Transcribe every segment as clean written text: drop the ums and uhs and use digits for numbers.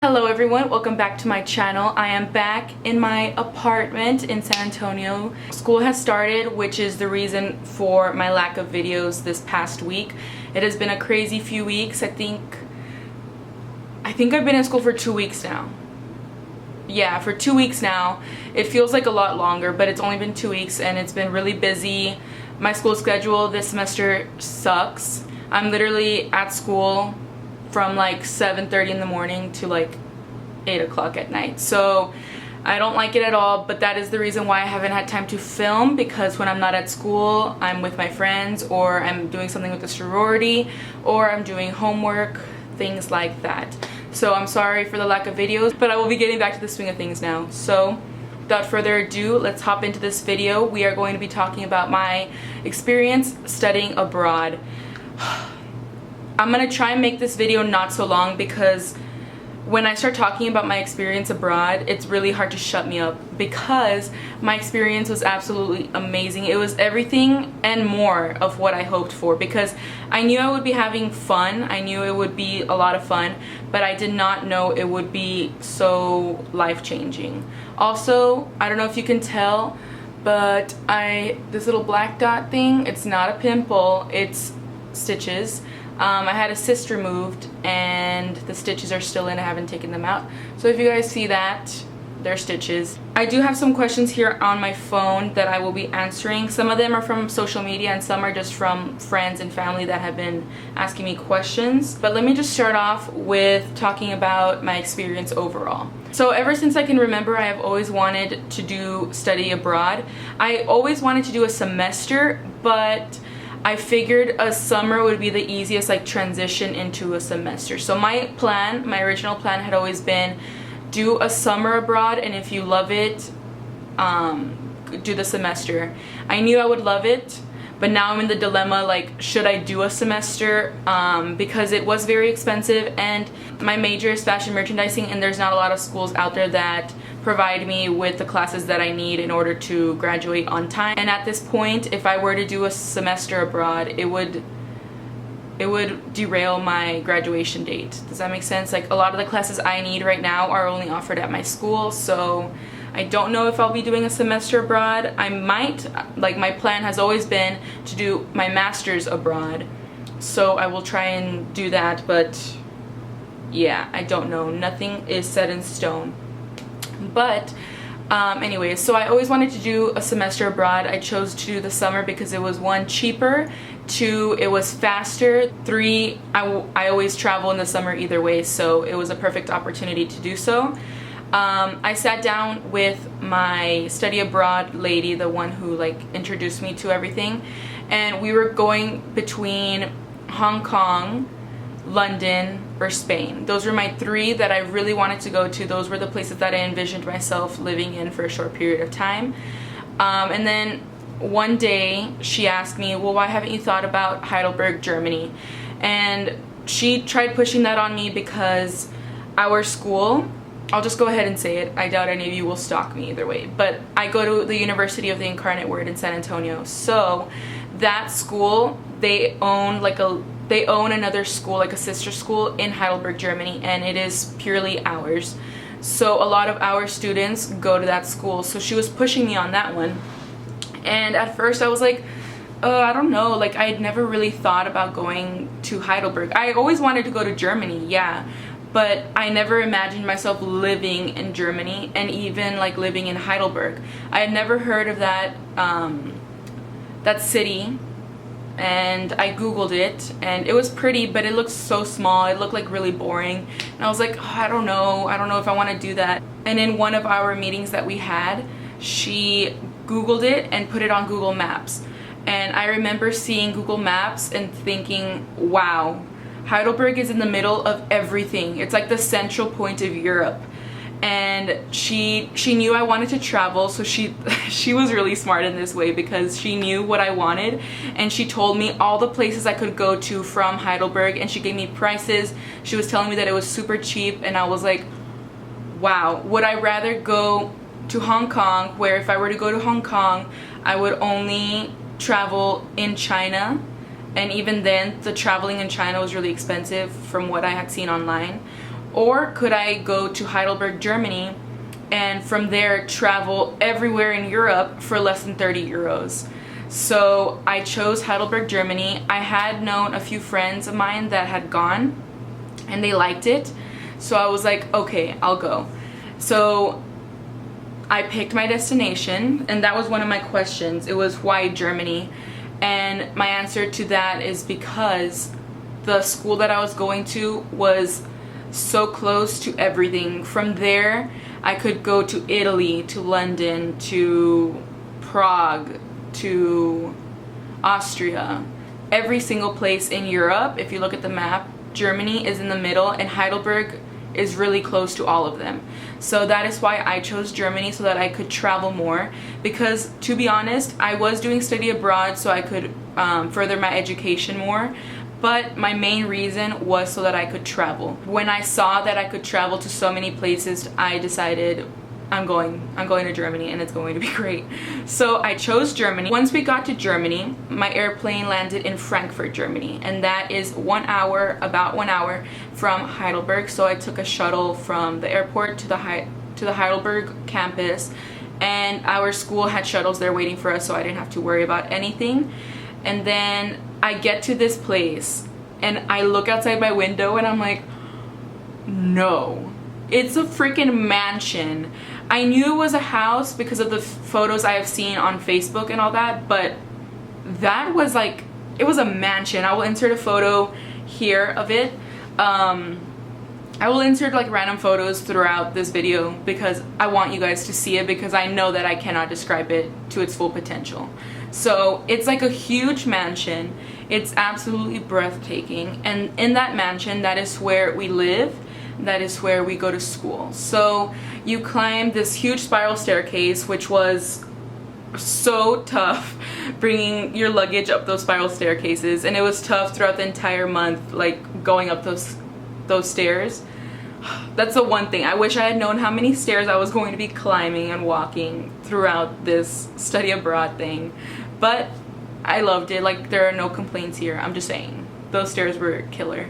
Hello everyone, welcome back to my channel. I am back in my apartment in San Antonio. School has started, which is the reason for my lack of videos this past week. It has been a crazy few weeks. I think I've been in school for 2 weeks now. Yeah, for 2 weeks now. It feels like a lot longer, but it's only been 2 weeks and it's been really busy. My school schedule this semester sucks. I'm literally at school from like 7:30 in the morning to like 8 o'clock at night. So I don't like it at all, but that is the reason why I haven't had time to film, because when I'm not at school, I'm with my friends, or I'm doing something with the sorority, or I'm doing homework, things like that. So I'm sorry for the lack of videos, but I will be getting back to the swing of things now. So without further ado, let's hop into this video. We are going to be talking about my experience studying abroad. I'm gonna try and make this video not so long, because when I start talking about my experience abroad, it's really hard to shut me up, because my experience was absolutely amazing. It was everything and more of what I hoped for, because I knew I would be having fun. I knew it would be a lot of fun, but I did not know it would be so life-changing. Also, I don't know if you can tell, but this little black dot thing, it's not a pimple, it's stitches. I had a cyst removed and the stitches are still in. I haven't taken them out. So if you guys see that, they're stitches. I do have some questions here on my phone that I will be answering. Some of them are from social media and some are just from friends and family that have been asking me questions. But let me just start off with talking about my experience overall. So ever since I can remember, I have always wanted to study abroad. I always wanted to do a semester, but I figured a summer would be the easiest transition into a semester. So my original plan had always been do a summer abroad, and if you love it, do the semester. I knew I would love it, but now I'm in the dilemma, should I do a semester? Because it was very expensive, and my major is fashion merchandising, and there's not a lot of schools out there that provide me with the classes that I need in order to graduate on time. And at this point, if I were to do a semester abroad, it would derail my graduation date. Does that make sense? A lot of the classes I need right now are only offered at my school, so I don't know if I'll be doing a semester abroad. I might. My plan has always been to do my master's abroad, so I will try and do that, but yeah, I don't know. Nothing is set in stone. But anyways, so I always wanted to do a semester abroad. I chose to do the summer because it was 1, cheaper, 2, it was faster, 3, I always travel in the summer either way, so it was a perfect opportunity to do so. I sat down with my study abroad lady, the one who introduced me to everything, and we were going between Hong Kong, London, or Spain. Those were my 3 that I really wanted to go to. Those were the places that I envisioned myself living in for a short period of time. And then one day she asked me, well, why haven't you thought about Heidelberg, Germany? And she tried pushing that on me because our school, I'll just go ahead and say it, I doubt any of you will stalk me either way, but I go to the University of the Incarnate Word in San Antonio. So that school, they own another school, a sister school in Heidelberg, Germany, and it is purely ours. So a lot of our students go to that school. So she was pushing me on that one. And at first I was like, I don't know, I had never really thought about going to Heidelberg. I always wanted to go to Germany, yeah, but I never imagined myself living in Germany and even living in Heidelberg. I had never heard of that city. And I googled it, and it was pretty, but it looked so small. It looked really boring, and I was like, oh, I don't know if I want to do that. And in one of our meetings that we had, she googled it and put it on Google Maps, and I remember seeing Google Maps and thinking, wow, Heidelberg is in the middle of everything. It's the central point of Europe. And she knew I wanted to travel, so she was really smart in this way, because she knew what I wanted, and she told me all the places I could go to from Heidelberg, and she gave me prices. She was telling me that it was super cheap, and I was like, wow, would I rather go to Hong Kong, where if I were to go to Hong Kong, I would only travel in China, and even then the traveling in China was really expensive from what I had seen online, or could I go to Heidelberg, Germany, and from there travel everywhere in Europe for less than 30 euros. So I chose Heidelberg, Germany. I had known a few friends of mine that had gone and they liked it. So I was like, okay, I'll go. So I picked my destination, and that was one of my questions. It was, why Germany? And my answer to that is because the school that I was going to was so close to everything. From there, I could go to Italy, to London, to Prague, to Austria. Every single place in Europe, if you look at the map, Germany is in the middle, and Heidelberg is really close to all of them. So that is why I chose Germany, so that I could travel more, because to be honest, I was doing study abroad so I could further my education more, but my main reason was so that I could travel. When I saw that I could travel to so many places, I decided I'm going to Germany, and it's going to be great. So I chose Germany. Once we got to Germany, my airplane landed in Frankfurt, Germany, and that is about 1 hour from Heidelberg. So I took a shuttle from the airport to the Heidelberg campus, and our school had shuttles there waiting for us, so I didn't have to worry about anything. And then I get to this place, and I look outside my window, and I'm like, no, it's a freaking mansion. I knew it was a house because of the photos I have seen on Facebook and all that, but that was like, it was a mansion. I will insert a photo here of it. I will insert like random photos throughout this video because I want you guys to see it, because I know that I cannot describe it to its full potential. So it's like a huge mansion. It's absolutely breathtaking, and in that mansion, that is where we live. That is where we go to school. So you climb this huge spiral staircase, which was so tough bringing your luggage up those spiral staircases, and it was tough throughout the entire month, like going up those stairs. That's the one thing. I wish I had known how many stairs I was going to be climbing and walking throughout this study abroad thing, but I loved it. Like, there are no complaints here. I'm just saying, those stairs were killer.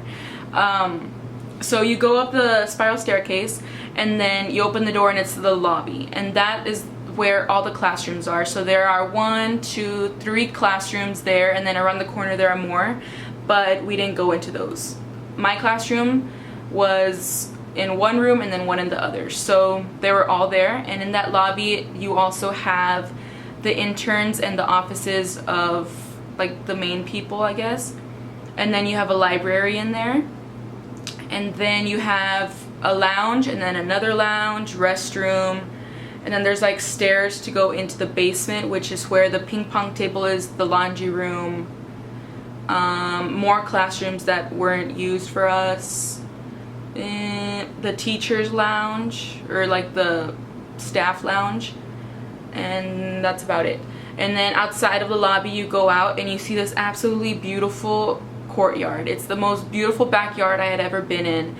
So you go up the spiral staircase, and then you open the door, and it's the lobby, and that is where all the classrooms are. So there are 1, 2, 3 classrooms there, and then around the corner there are more, but we didn't go into those. My classroom was in one room and then one in the other, so they were all there. And in that lobby you also have the interns and the offices of like the main people, I guess, and then you have a library in there. And then you have a lounge, and then another lounge, restroom, and then there's like stairs to go into the basement, which is where the ping pong table is, the laundry room, more classrooms that weren't used for us, the teacher's lounge, or like the staff lounge, and that's about it. And then outside of the lobby you go out and you see this absolutely beautiful courtyard. It's the most beautiful backyard I had ever been in.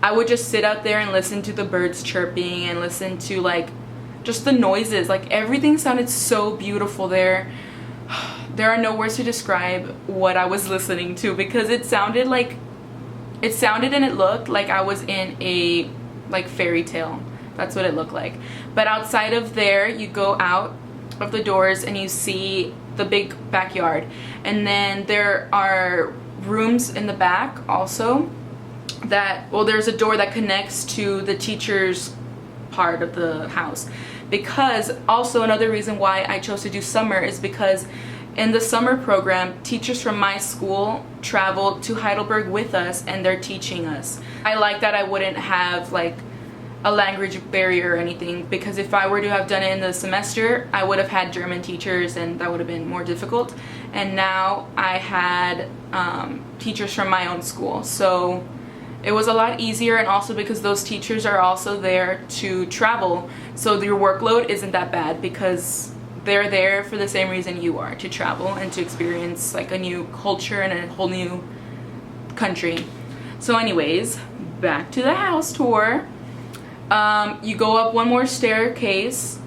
I would just sit out there and listen to the birds chirping and listen to like just the noises. Like, everything sounded so beautiful there. There are no words to describe what I was listening to, because it sounded and it looked like I was in a like fairy tale. That's what it looked like. But outside of there, you go out of the doors and you see the big backyard, and then there are rooms in the back also that, well, there's a door that connects to the teacher's part of the house. Because also another reason why I chose to do summer is because in the summer program, teachers from my school travel to Heidelberg with us, and they're teaching us. I like that I wouldn't have like a language barrier or anything, because if I were to have done it in the semester, I would have had German teachers, and that would have been more difficult. And now I had teachers from my own school, so it was a lot easier. And also because those teachers are also there to travel, so your workload isn't that bad, because they're there for the same reason you are, to travel and to experience like a new culture and a whole new country. So anyways, back to the house tour. You go up one more staircase,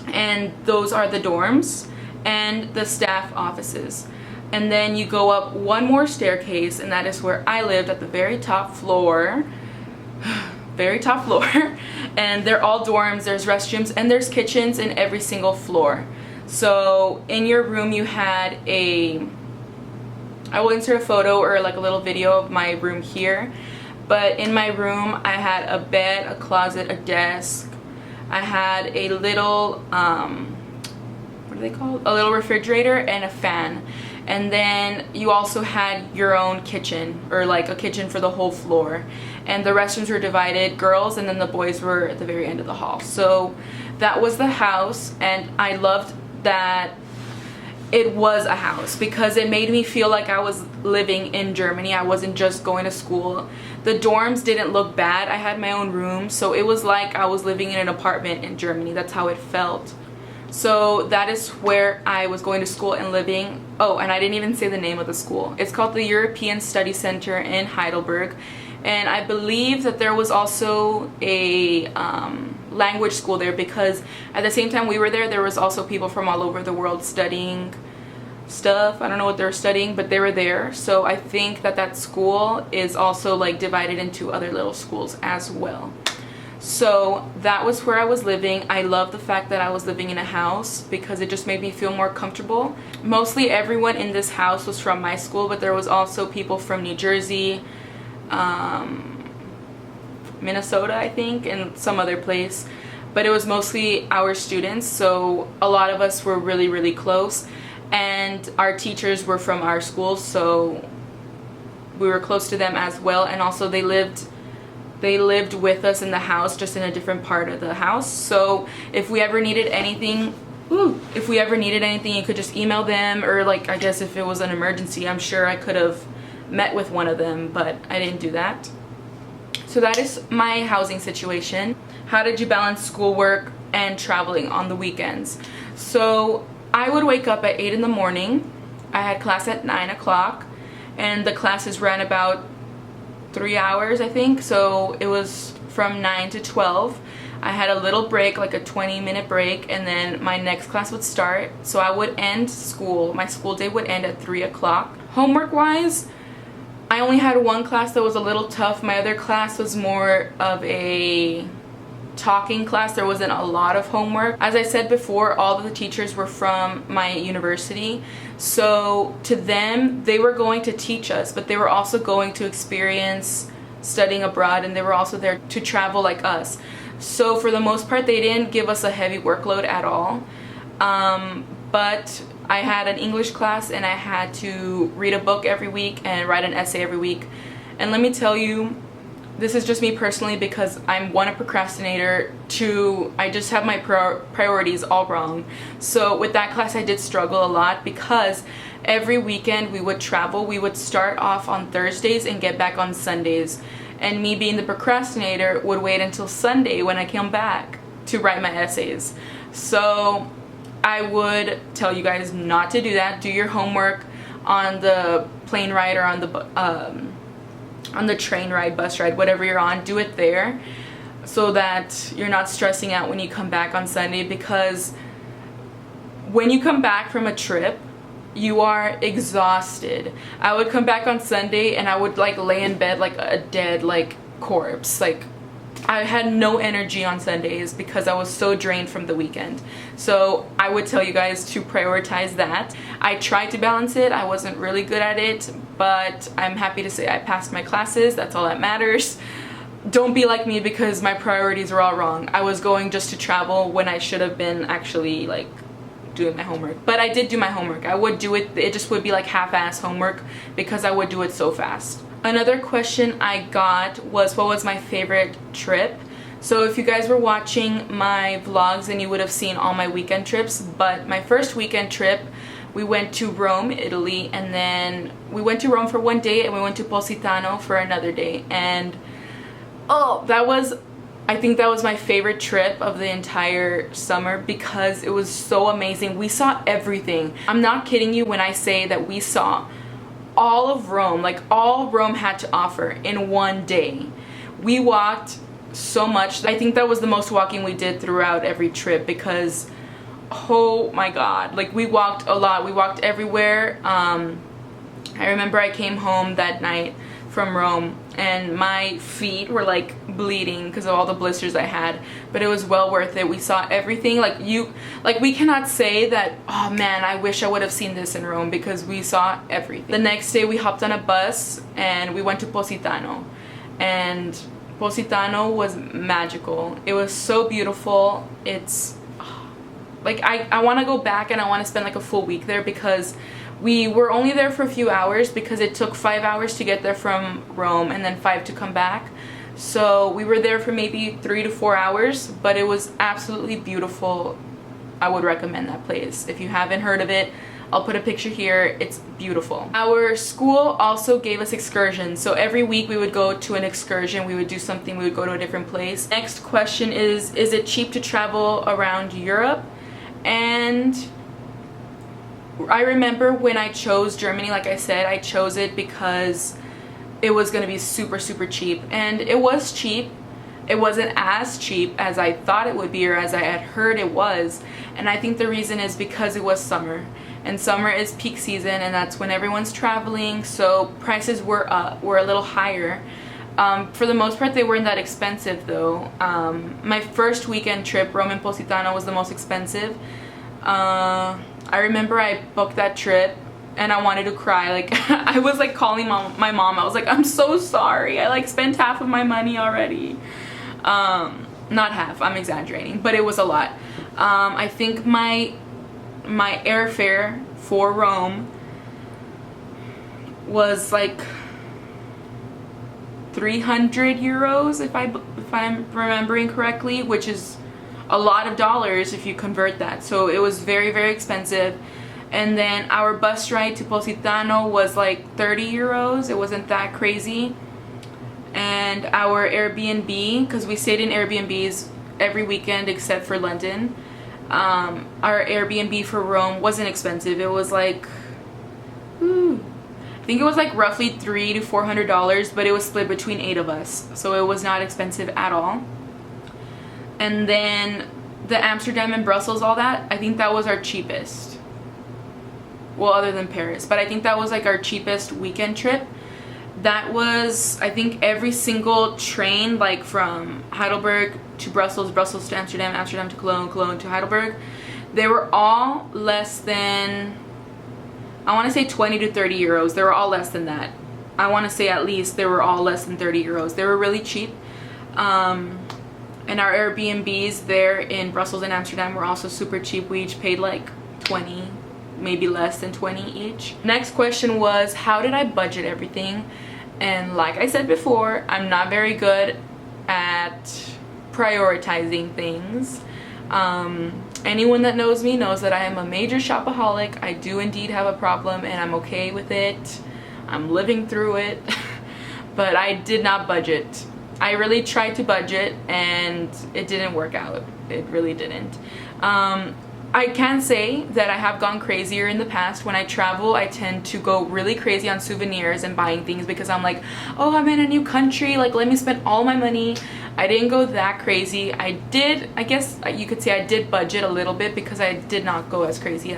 and those are the dorms and the staff offices. And then you go up one more staircase, and that is where I lived, at the very top floor. very top floor, and they're all dorms. There's restrooms and there's kitchens in every single floor. So in your room you had I will insert a photo or like a little video of my room here, but in my room I had a bed, a closet, a desk. I had a little what are they called? A little refrigerator and a fan. And then you also had your own kitchen, or like a kitchen for the whole floor. And the restrooms were divided, girls, and then the boys were at the very end of the hall. So that was the house, and I loved that it was a house because it made me feel like I was living in Germany. I wasn't just going to school. The dorms didn't look bad. I had my own room, so it was like I was living in an apartment in Germany. That's how it felt. So that is where I was going to school and living. Oh, and I didn't even say the name of the school. It's called the European Study Center in Heidelberg. And I believe that there was also a language school there, because at the same time we were there, there was also people from all over the world studying stuff. I don't know what they were studying, but they were there. So I think that that school is also like divided into other little schools as well. So that was where I was living. I love the fact that I was living in a house because it just made me feel more comfortable. Mostly everyone in this house was from my school, but there was also people from New Jersey, Minnesota, I think, and some other place. But it was mostly our students, so a lot of us were really, really close. And our teachers were from our school, so we were close to them as well. And also they lived with us in the house, just in a different part of the house. So if we ever needed anything, you could just email them, or like, I guess if it was an emergency, I'm sure I could have met with one of them, but I didn't do that. So that is my housing situation. How did you balance schoolwork and traveling on the weekends? So I would wake up at 8 in the morning. I had class at 9 o'clock, and the classes ran about 3 hours, I think. So it was from 9 to 12. I had a little break, like a 20-minute break, and then my next class would start. So I would end school. My school day would end at 3 o'clock. Homework-wise, I only had one class that was a little tough. My other class was more of a talking class. There wasn't a lot of homework. As I said before, all of the teachers were from my university. So to them, they were going to teach us, but they were also going to experience studying abroad, and they were also there to travel like us. So for the most part, they didn't give us a heavy workload at all. But I had an English class, and I had to read a book every week and write an essay every week. And let me tell you, this is just me personally, because I'm one, a procrastinator, two, I just have my priorities all wrong. So with that class I did struggle a lot, because every weekend we would travel. We would start off on Thursdays and get back on Sundays. And me being the procrastinator would wait until Sunday when I came back to write my essays. So I would tell you guys not to do that. Do your homework on the plane ride or on the train ride, bus ride, whatever you're on. Do it there so that you're not stressing out when you come back on Sunday, because when you come back from a trip, you are exhausted. I would come back on Sunday and I would like lay in bed like a dead corpse. Like, I had no energy on Sundays because I was so drained from the weekend. So I would tell you guys to prioritize that. I tried to balance it. I wasn't really good at it, but I'm happy to say I passed my classes. That's all that matters. Don't be like me, because my priorities are all wrong. I was going just to travel when I should have been actually like doing my homework. But I did do my homework. I would do it. It just would be like half-ass homework because I would do it so fast. Another question I got was, what was my favorite trip? So if you guys were watching my vlogs, then you would have seen all my weekend trips. But my first weekend trip, we went to Rome, Italy, and then we went to Rome for one day and we went to Positano for another day. And oh, I think that was my favorite trip of the entire summer, because it was so amazing. We saw everything. I'm not kidding you when I say that we saw all of Rome, like all Rome had to offer in one day. We walked so much. I think that was the most walking we did throughout every trip, because oh my god, like we walked a lot. We walked everywhere. I remember I came home that night from Rome, and my feet were like bleeding because of all the blisters I had, but it was well worth it. We saw everything. We cannot say that, oh man, I wish I would have seen this in Rome, because we saw everything. The next day we hopped on a bus and we went to Positano, and Positano was magical. It was so beautiful. It's like I want to go back, and I want to spend like a full week there, because we were only there for a few hours because it took 5 hours to get there from Rome and then 5 to come back. So we were there for maybe 3 to 4 hours, but it was absolutely beautiful. I would recommend that place. If you haven't heard of it, I'll put a picture here. It's beautiful. Our school also gave us excursions. So every week we would go to an excursion. We would do something. We would go to a different place. Next question is it cheap to travel around Europe? And I remember when I chose Germany, like I said, I chose it because it was going to be super, super cheap. And it was cheap. It wasn't as cheap as I thought it would be, or as I had heard it was. And I think the reason is because it was summer. And summer is peak season, and that's when everyone's traveling. So prices were a little higher. For the most part, they weren't that expensive though. My first weekend trip, Rome and Positano, was the most expensive. I remember I booked that trip and I wanted to cry. Like I was like calling my mom. I was like, I'm so sorry. I like spent half of my money already. Not half, I'm exaggerating, but it was a lot. I think my airfare for Rome was like 300 euros if I'm remembering correctly, which is a lot of dollars if you convert that. So it was very, very expensive. And then our bus ride to Positano was like 30 euros. It wasn't that crazy. And our Airbnb, because we stayed in Airbnbs every weekend except for London, our Airbnb for Rome wasn't expensive. It was like, I think it was like roughly $300 to $400, but it was split between 8 of us. So it was not expensive at all. And then the Amsterdam and Brussels, all that, I think that was our cheapest. Well, other than Paris, but I think that was like our cheapest weekend trip. That was, I think, every single train, like from Heidelberg to Brussels, Brussels to Amsterdam, Amsterdam to Cologne, Cologne to Heidelberg. They were all less than, I want to say 20 to 30 euros. They were all less than that. I want to say at least they were all less than 30 euros. They were really cheap. And our Airbnbs there in Brussels and Amsterdam were also super cheap. We each paid like 20, maybe less than 20 each. Next question was, how did I budget everything? And like I said before, I'm not very good at prioritizing things. Anyone that knows me knows that I am a major shopaholic. I do indeed have a problem, and I'm okay with it. I'm living through it. But I did not budget. I really tried to budget and it didn't work out. It really didn't. I can say that I have gone crazier in the past. When I travel, I tend to go really crazy on souvenirs and buying things because I'm like, oh, I'm in a new country, like let me spend all my money. I didn't go that crazy. I guess you could say I did budget a little bit because I did not go as crazy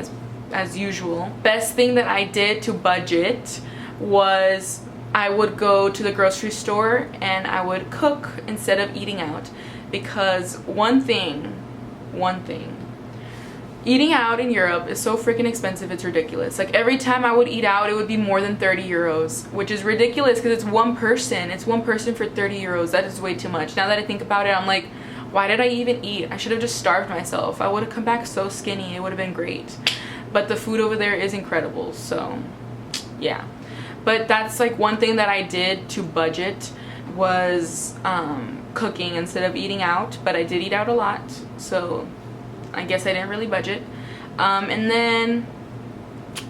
as usual. Best thing that I did to budget was I would go to the grocery store and I would cook instead of eating out, because one thing, eating out in Europe is so freaking expensive, it's ridiculous. Like every time I would eat out, it would be more than 30 euros, which is ridiculous because it's one person. It's one person for 30 euros. That is way too much. Now that I think about it, I'm like, why did I even eat? I should have just starved myself. I would have come back so skinny. It would have been great. But the food over there is incredible, so yeah. But that's like one thing that I did to budget was cooking instead of eating out. But I did eat out a lot, so I guess I didn't really budget. And then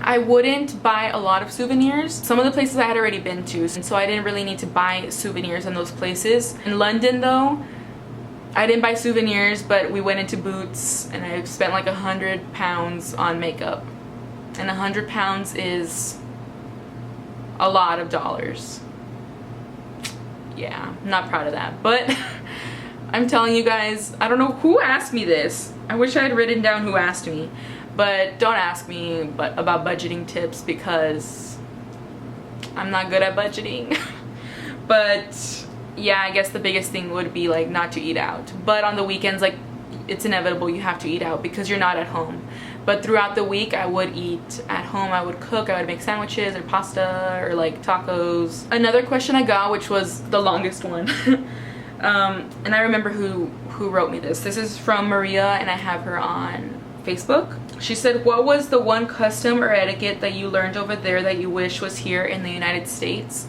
I wouldn't buy a lot of souvenirs. Some of the places I had already been to, and so I didn't really need to buy souvenirs in those places. In London though, I didn't buy souvenirs, but we went into Boots and I spent like £100 on makeup. And £100 is a lot of dollars. Yeah, I'm not proud of that, but I'm telling you guys, I don't know who asked me this. I wish I had written down who asked me, but don't ask me about budgeting tips because I'm not good at budgeting. But yeah, I guess the biggest thing would be like not to eat out. But on the weekends, like, it's inevitable you have to eat out because you're not at home. But throughout the week, I would eat at home. I would cook. I would make sandwiches or pasta or like tacos. Another question I got, which was the longest one, and I remember who wrote me this. This is from Maria, and I have her on Facebook. She said, what was the one custom or etiquette that you learned over there that you wish was here in the United States?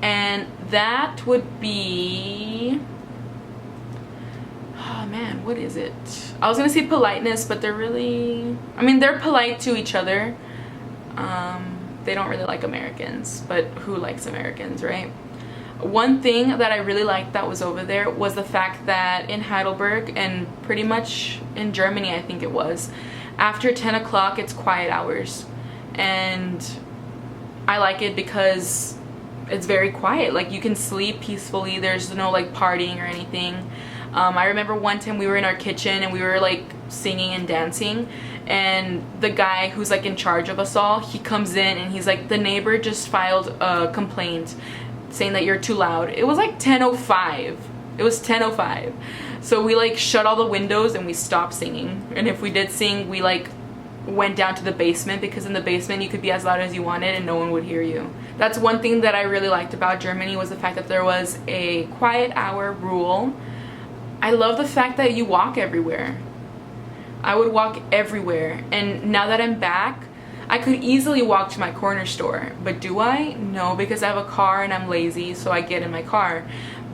And that would be, oh man, what is it? I was gonna say politeness, but they're really, I mean, they're polite to each other. They don't really like Americans, but who likes Americans, right? One thing that I really liked that was over there was the fact that in Heidelberg, and pretty much in Germany, I think it was, after 10 o'clock it's quiet hours. And I like it because it's very quiet. Like, you can sleep peacefully. There's no like partying or anything. I remember one time we were in our kitchen and we were like singing and dancing, and the guy who's like in charge of us all, he comes in and he's like, the neighbor just filed a complaint saying that you're too loud. It was like 10:05. It was 10:05. So we like shut all the windows and we stopped singing. And if we did sing, we like went down to the basement, because in the basement you could be as loud as you wanted and no one would hear you. That's one thing that I really liked about Germany, was the fact that there was a quiet hour rule. I love the fact that you walk everywhere. I would walk everywhere, and now that I'm back, I could easily walk to my corner store, but do I? No, because I have a car and I'm lazy, so I get in my car.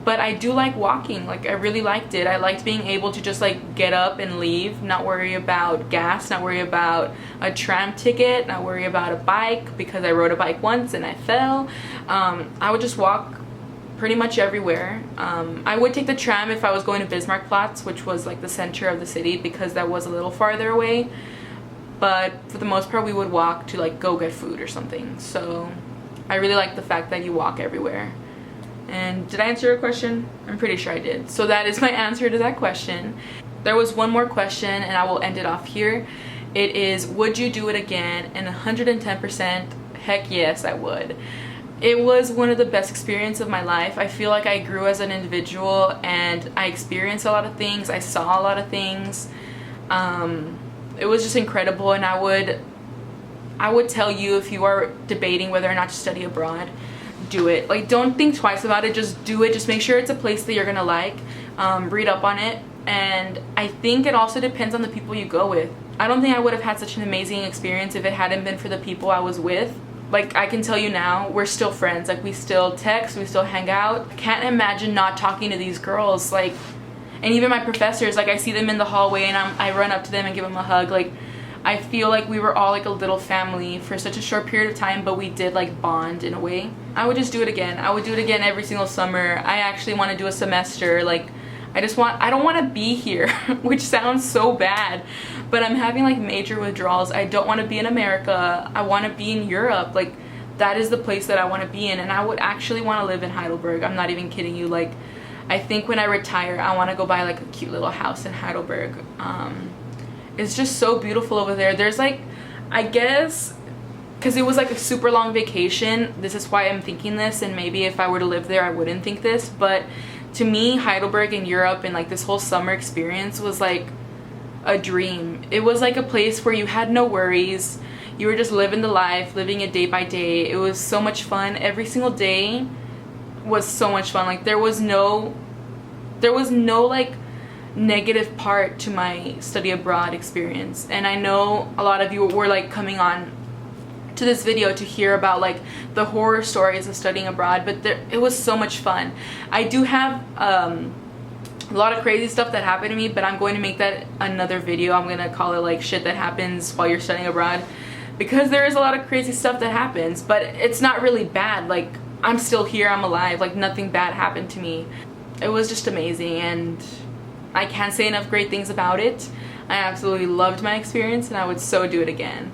But I do like walking. Like, I really liked it. I liked being able to just like get up and leave, not worry about gas, not worry about a tram ticket, not worry about a bike, because I rode a bike once and I fell. I would just walk pretty much everywhere. I would take the tram if I was going to Bismarckplatz, which was like the center of the city, because that was a little farther away. But for the most part, we would walk to like go get food or something. So I really like the fact that you walk everywhere. And did I answer your question? I'm pretty sure I did. So that is my answer to that question. There was one more question, and I will end it off here. It is, would you do it again? And 110%, heck yes, I would. It was one of the best experiences of my life. I feel like I grew as an individual, and I experienced a lot of things. I saw a lot of things. It was just incredible, and I would tell you, if you are debating whether or not to study abroad, do it. Like, don't think twice about it, just do it. Just make sure it's a place that you're gonna like. Read up on it, and I think it also depends on the people you go with. I don't think I would have had such an amazing experience if it hadn't been for the people I was with. Like, I can tell you now, we're still friends. Like, we still text, we still hang out. I can't imagine not talking to these girls. Like, and even my professors, like, I see them in the hallway and I run up to them and give them a hug. Like, I feel like we were all like a little family for such a short period of time, but we did like bond in a way. I would just do it again. I would do it again every single summer. I actually want to do a semester. Like, I don't want to be here, which sounds so bad, but I'm having like major withdrawals. I don't want to be in America. I want to be in Europe. Like, that is the place that I want to be in, and I would actually want to live in Heidelberg. I'm not even kidding you. Like, I think when I retire, I want to go buy like a cute little house in Heidelberg. It's just so beautiful over there. There's like, I guess, because it was like a super long vacation, this is why I'm thinking this, and maybe if I were to live there I wouldn't think this, but to me, Heidelberg in Europe and like this whole summer experience was like a dream. It was like a place where you had no worries. You were just living the life, living it day by day. It was so much fun. Every single day was so much fun. Like, there was no like negative part to my study abroad experience. And I know a lot of you were like coming on to this video to hear about like the horror stories of studying abroad, but it was so much fun. I do have a lot of crazy stuff that happened to me, but I'm going to make that another video. I'm gonna call it like shit that happens while you're studying abroad, because there is a lot of crazy stuff that happens, but it's not really bad. Like, I'm still here, I'm alive, like nothing bad happened to me. It was just amazing, and I can't say enough great things about it. I absolutely loved my experience, and I would so do it again.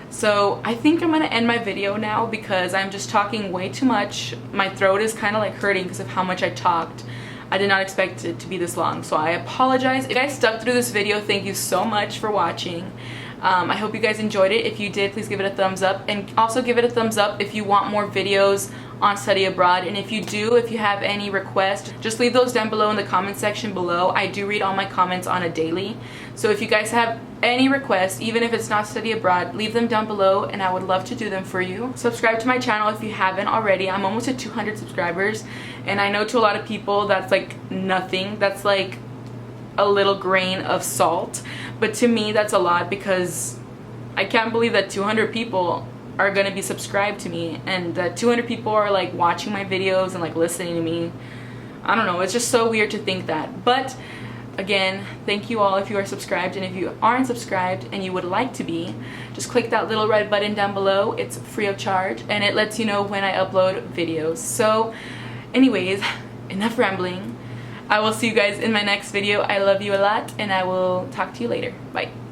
So I think I'm gonna end my video now, because I'm just talking way too much. My throat is kind of like hurting because of how much I talked. I did not expect it to be this long, so I apologize. If you guys stuck through this video, thank you so much for watching. I hope you guys enjoyed it. If you did, please give it a thumbs up, and also give it a thumbs up if you want more videos on study abroad. And if you do, if you have any requests, just leave those down below in the comment section below. I do read all my comments on a daily, so if you guys have any requests, even if it's not study abroad, leave them down below and I would love to do them for you. Subscribe to my channel if you haven't already. I'm almost at 200 subscribers, and I know to a lot of people that's like nothing. That's like a little grain of salt, but to me that's a lot, because I can't believe that 200 people are gonna be subscribed to me, and that 200 people are like watching my videos and like listening to me. I don't know, it's just so weird to think that. But again, thank you all if you are subscribed, and if you aren't subscribed and you would like to be, just click that little red button down below. It's free of charge and it lets you know when I upload videos. So anyways, enough rambling. I will see you guys in my next video. I love you a lot, and I will talk to you later. Bye.